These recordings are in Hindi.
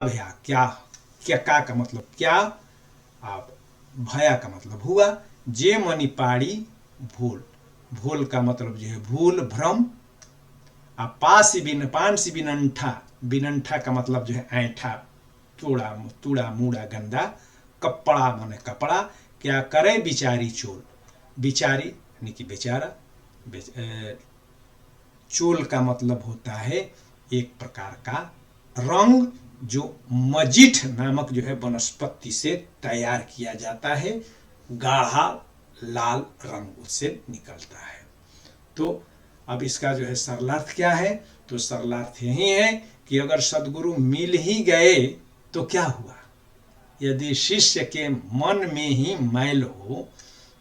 भया, क्या क्या का मतलब क्या, आप भया का मतलब हुआ। जे मनी पाड़ी भूल, भूल का मतलब जो है भूल भ्रम। पासी बिन पानसी बिनंठा, बिनंठा का मतलब जो है ऐठा, तूड़ा तूड़ा मूड़ा गंदा। कपड़ा माने कपड़ा, क्या करे बिचारी चोल, बिचारी यानी कि बेचारा। चोल का मतलब होता है एक प्रकार का रंग जो मजीठ नामक जो है वनस्पति से तैयार किया जाता है, गाढ़ा लाल रंग उससे निकलता है। तो अब इसका जो है सरलार्थ क्या है, तो सरलार्थ यही है कि अगर सदगुरु मिल ही गए तो क्या हुआ। यदि शिष्य के मन में ही मैल हो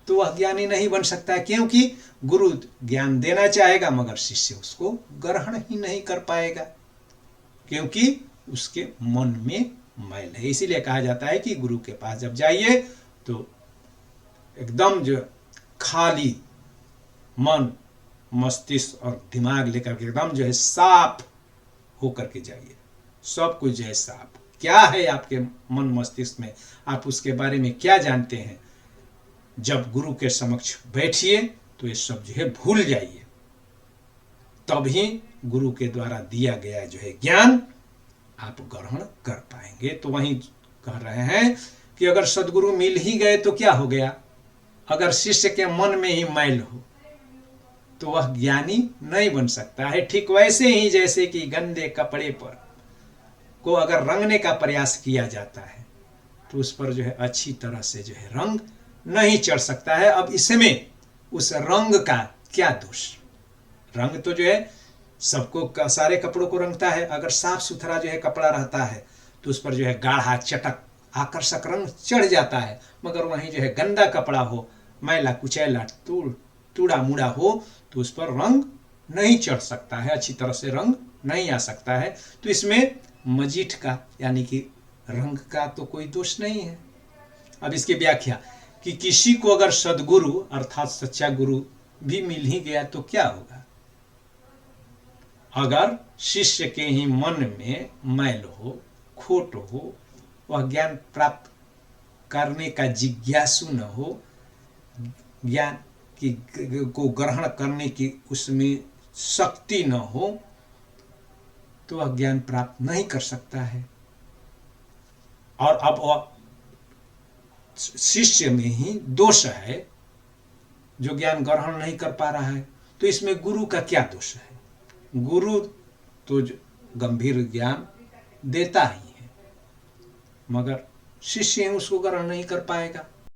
तो वह ज्ञानी नहीं बन सकता है, क्योंकि गुरु ज्ञान देना चाहेगा मगर शिष्य उसको ग्रहण ही नहीं कर पाएगा, क्योंकि उसके मन में मैल है। इसीलिए कहा जाता है कि गुरु के पास जब जाइए तो एकदम जो खाली मन मस्तिष्क और दिमाग लेकर के एकदम जो है साफ होकर के जाइए। सब कुछ जो है साफ, क्या है आपके मन मस्तिष्क में, आप उसके बारे में क्या जानते हैं, जब गुरु के समक्ष बैठिए तो ये सब जो है भूल जाइए, तभी गुरु के द्वारा दिया गया जो है ज्ञान आप ग्रहण कर पाएंगे। तो वहीं कह रहे हैं कि अगर सदगुरु मिल ही गए तो क्या हो गया, अगर शिष्य के मन में ही मैल हो तो वह ज्ञानी नहीं बन सकता है। ठीक वैसे ही जैसे कि गंदे कपड़े पर को अगर रंगने का प्रयास किया जाता है तो उस पर जो है अच्छी तरह से जो है रंग नहीं चढ़ सकता है। अब इसमें उस रंग का क्या दोष, रंग तो जो है सबको सारे कपड़ों को रंगता है। अगर साफ सुथरा जो है कपड़ा रहता है तो उस पर जो है गाढ़ा चटक आकर्षक रंग चढ़ जाता है, मगर वहीं जो है गंदा कपड़ा हो, मैला कुचैला टूड़ा मुड़ा हो तो उस पर रंग नहीं चढ़ सकता है, अच्छी तरह से रंग नहीं आ सकता है। तो इसमें मजीठ का यानी कि रंग का तो कोई दोष नहीं है। अब इसकी व्याख्या कि किसी को अगर सदगुरु अर्थात सच्चा गुरु भी मिल ही गया तो क्या होगा। अगर शिष्य के ही मन में मैल हो, खोट हो, वह ज्ञान प्राप्त करने का जिज्ञासु न हो, ज्ञान की को ग्रहण करने की उसमें शक्ति न हो, तो वह ज्ञान प्राप्त नहीं कर सकता है। और अब वह शिष्य में ही दोष है जो ज्ञान ग्रहण नहीं कर पा रहा है, तो इसमें गुरु का क्या दोष है। गुरु तो गंभीर ज्ञान देता ही है, मगर शिष्य उसको ग्रहण नहीं कर पाएगा।